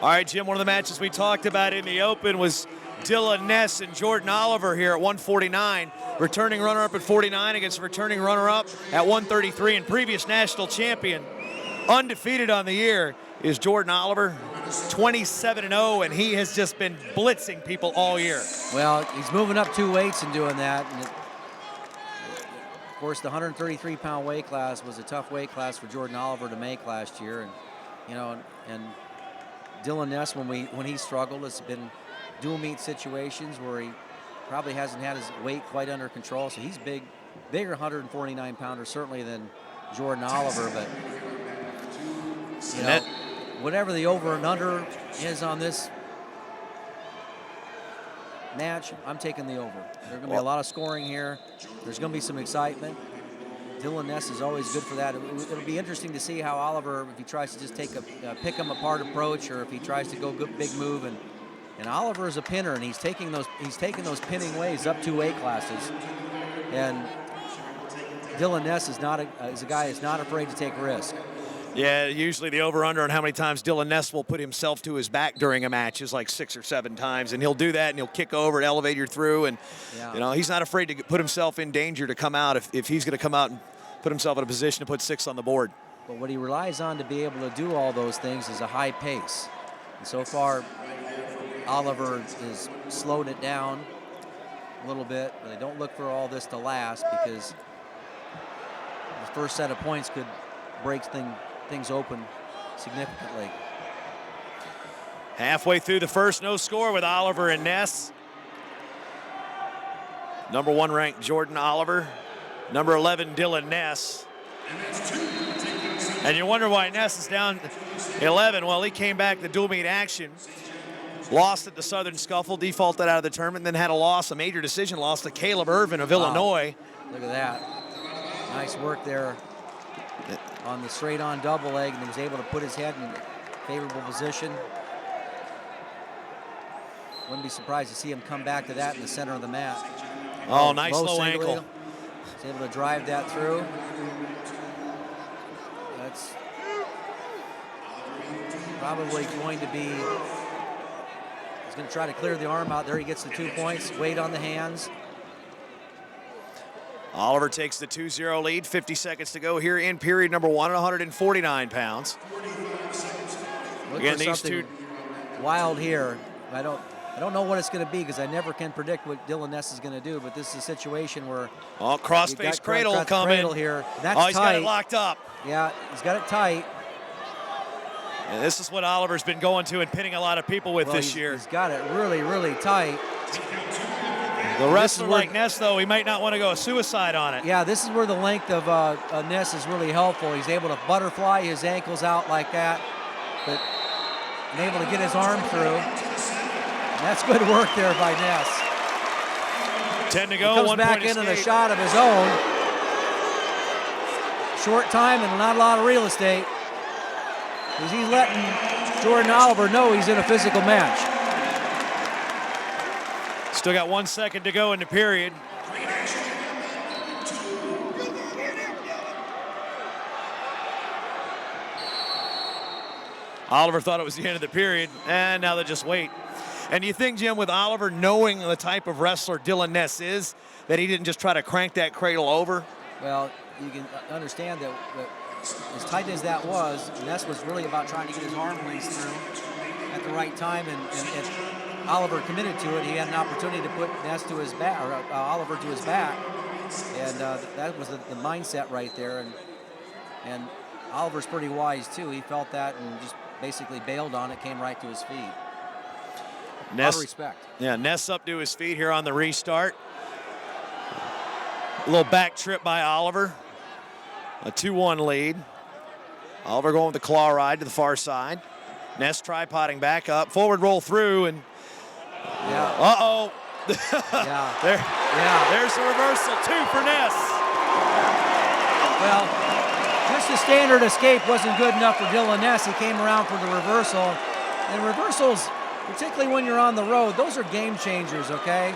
All right, Jim, one of the matches we talked about in the open was Dylan Ness and Jordan Oliver here at 149. Returning runner-up at 49 against returning runner-up at 133 and previous national champion. Undefeated on the year is Jordan Oliver, 27-0, and he has just been blitzing people all year. Well, he's moving up 2 weights and doing that. And of course, the 133-pound weight class was a tough weight class for Jordan Oliver to make last year. And, you know, and Dylan Ness, when he struggled, has been dual meet situations where he probably hasn't had his weight quite under control. So he's bigger 149-pounder certainly than Jordan Oliver. But you know, whatever the over and under is on this match, I'm taking the over. There's going to be a lot of scoring here. There's going to be some excitement. Dylan Ness is always good for that. It'll be interesting to see how Oliver, if he tries to just take a pick him apart approach, or if he tries to go big move. And Oliver is a pinner, and he's taking those pinning ways up 2 weight classes. And Dylan Ness is a guy who's not afraid to take risk. Yeah, usually the over-under on how many times Dylan Ness will put himself to his back during a match is like 6 or 7 times, and he'll do that, and he'll kick over and elevate you through, and you know, he's not afraid to put himself in danger to come out if he's going to come out and put himself in a position to put 6 on the board. But what he relies on to be able to do all those things is a high pace. And so far, Oliver has slowed it down a little bit, but they don't look for all this to last, because the first set of points could break things open significantly. Halfway through the first, no score with Oliver and Ness. Number 1 ranked Jordan Oliver. Number 11, Dylan Ness. And you wonder why Ness is down 11. Well, he came back to dual meet action. Lost at the Southern Scuffle, defaulted out of the tournament, then had a major decision loss to Caleb Irvin of Illinois. Look at that. Nice work there on the straight-on double leg, and he was able to put his head in a favorable position. Wouldn't be surprised to see him come back to that in the center of the mat. Oh, nice low ankle. He's able to drive that through. That's probably going to be, he's going to try to clear the arm out there. He gets the 2 points, weight on the hands. Oliver takes the 2-0 lead, 50 seconds to go here in period number 1 at 149 pounds. Again, these two wild here. I don't know what it's going to be, because I never can predict what Dylan Ness is going to do, but this is a situation where cross-face cradle coming here. That's he's got it locked up. Yeah, he's got it tight. And this is what Oliver's been going to and pinning a lot of people with this year. He's got it really, really tight. The wrestler like Ness, though, he might not want to go suicide on it. Yeah, this is where the length of Ness is really helpful. He's able to butterfly his ankles out like that, but able to get his arm through. And that's good work there by Ness. 10 to go. He comes back into the shot of his own. Short time and not a lot of real estate, because he's letting Jordan Oliver know he's in a physical match. Still got 1 second to go in the period. Oliver thought it was the end of the period, and now they just wait. And you think, Jim, with Oliver knowing the type of wrestler Dylan Ness is, that he didn't just try to crank that cradle over? Well, you can understand that as tight as that was, Ness was really about trying to get his arm length through at the right time, and Oliver committed to it. He had an opportunity to put Ness to his back, or Oliver to his back, and that was the mindset right there. And Oliver's pretty wise too. He felt that and just basically bailed on it, came right to his feet. Ness, a lot of respect. Yeah, Ness up to his feet here on the restart. A little back trip by Oliver. A 2-1 lead. Oliver going with the claw ride to the far side. Ness tripoding back up, forward roll through, and uh-oh. There's the reversal, 2 for Ness. Well, just the standard escape wasn't good enough for Dylan Ness. He came around for the reversal. And reversals, particularly when you're on the road, those are game changers, okay?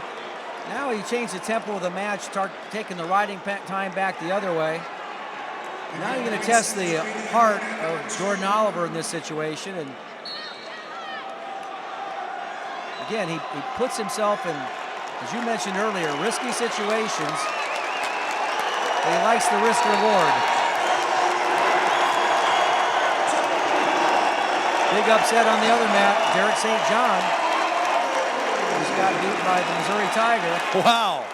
Now he changed the tempo of the match, start taking the riding time back the other way. Now you're going to test the heart of Jordan Oliver in this situation, and again, he puts himself in, as you mentioned earlier, risky situations. But he likes the risk reward. Big upset on the other mat, Derek St. John, who's got beat by the Missouri Tiger. Wow.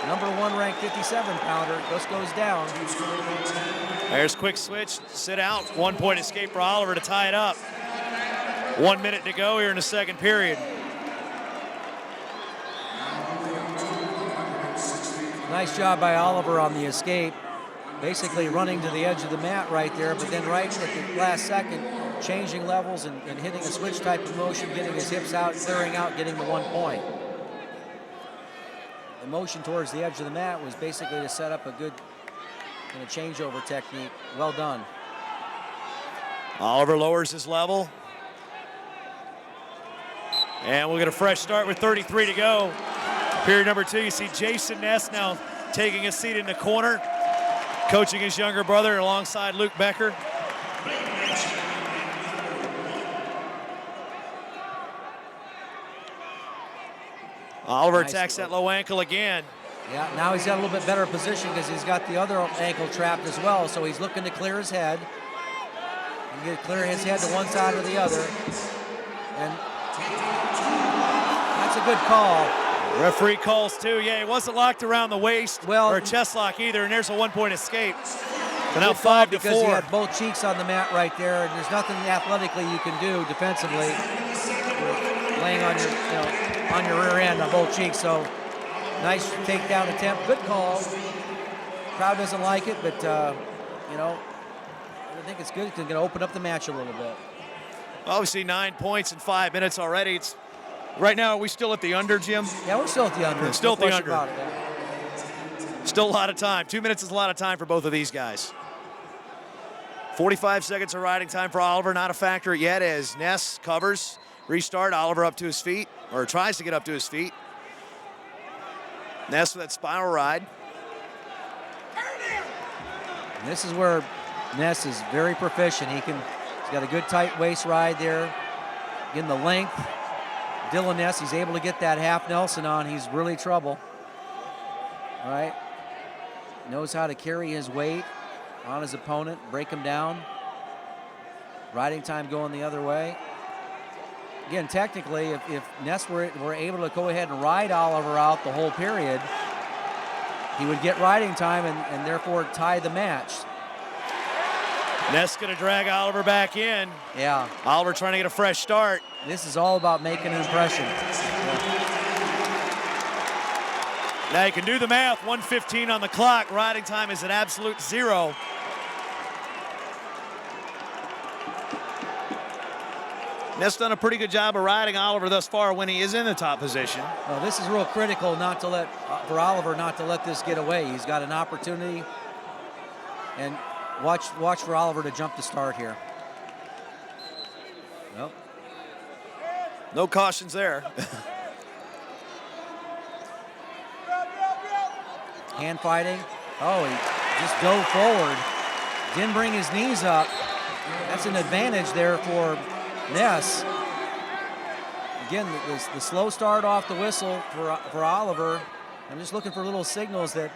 Number 1 ranked 57-pounder just goes down. There's quick switch, sit out. 1 point escape for Oliver to tie it up. 1 minute to go here in the second period. Nice job by Oliver on the escape. Basically running to the edge of the mat right there, but then right at the last second, changing levels and hitting a switch type of motion, getting his hips out, clearing out, getting the 1 point. The motion towards the edge of the mat was basically to set up a good changeover technique. Well done. Oliver lowers his level. And we'll get a fresh start with 33 to go. Period number 2, you see Jason Ness now taking a seat in the corner, coaching his younger brother alongside Luke Becker. Oliver attacks that low ankle again. Yeah, now he's got a little bit better position because he's got the other ankle trapped as well, so he's looking to clear his head. And get clear his head to one side or the other. And that's a good call. Referee calls too. Yeah, he wasn't locked around the waist or chest lock either, and there's a 1 point escape. So now 5 to 4. Because he had both cheeks on the mat right there, and there's nothing athletically you can do defensively. You're laying on your, on your rear end on both cheeks. So nice takedown attempt. Good call. Crowd doesn't like it, but I think it's good. It's going to open up the match a little bit. Obviously 9 points in 5 minutes already. It's right now. Are we still at the under, Jim? Yeah, we're still at the under. Still at the under. About it, yeah. Still a lot of time. 2 minutes is a lot of time for both of these guys. 45 seconds of riding time for Oliver. Not a factor yet as Ness covers. Restart. Oliver up to his feet, or tries to get up to his feet. Ness with that spiral ride. And this is where Ness is very proficient. He's got a good tight waist ride there. Getting the length. Dylan Ness, he's able to get that half Nelson on. He's really trouble. All right. Knows how to carry his weight on his opponent, break him down. Riding time going the other way. Again, technically, if Ness were able to go ahead and ride Oliver out the whole period, he would get riding time and therefore tie the match. Ness gonna drag Oliver back in. Yeah. Oliver trying to get a fresh start. This is all about making an impression. Now you can do the math, 1:15 on the clock. Riding time is an absolute 0. Ness done a pretty good job of riding Oliver thus far when he is in the top position. Well, this is real critical for Oliver not to let this get away. He's got an opportunity, and watch for Oliver to jump the start here. Nope. No cautions there. Hand fighting. Oh, he just dove forward. Didn't bring his knees up. That's an advantage there for Ness. Again, the slow start off the whistle for Oliver. I'm just looking for little signals that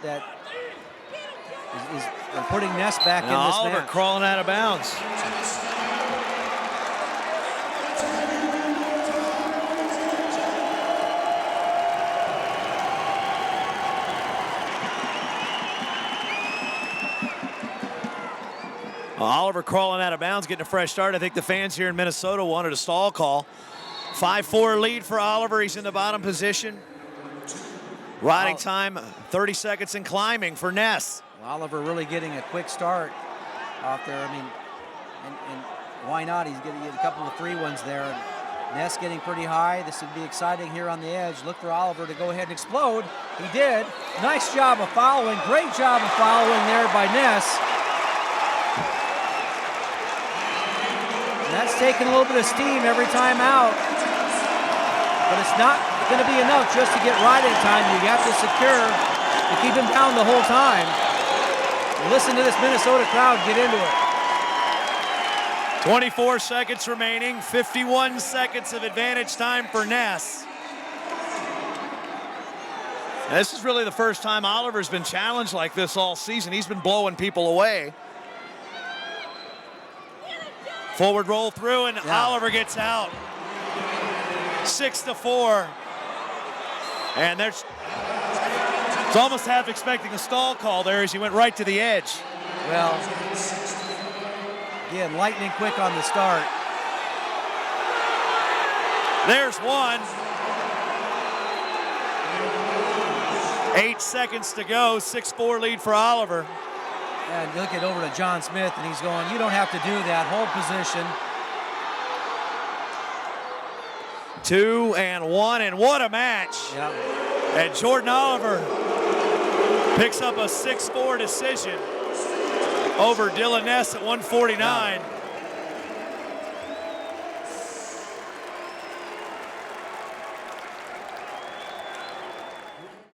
is putting Ness back in this Oliver match. crawling out of bounds. Oliver crawling out of bounds, getting a fresh start. I think the fans here in Minnesota wanted a stall call. 5-4 lead for Oliver. He's in the bottom position. Riding time, 30 seconds and climbing for Ness. Oliver really getting a quick start off there. I mean, and why not? He's going to get a couple of free ones there. And Ness getting pretty high. This would be exciting here on the edge. Look for Oliver to go ahead and explode. He did. Nice job of following. Great job of following there by Ness. And that's taking a little bit of steam every time out. But it's not going to be enough just to get riding time. You have to secure to keep him down the whole time. And listen to this Minnesota crowd get into it. 24 seconds remaining, 51 seconds of advantage time for Ness. And this is really the first time Oliver's been challenged like this all season. He's been blowing people away. Forward roll through, and Oliver gets out. 6-4. And it's almost half expecting a stall call there as he went right to the edge. Well, again, lightning quick on the start. There's one. 8 seconds to go, 6-4 lead for Oliver. And look it over to John Smith, and he's going, you don't have to do that, hold position. 2 and 1, and what a match. Yep. And Jordan Oliver picks up a 6-4 decision over Dylan Ness at 149.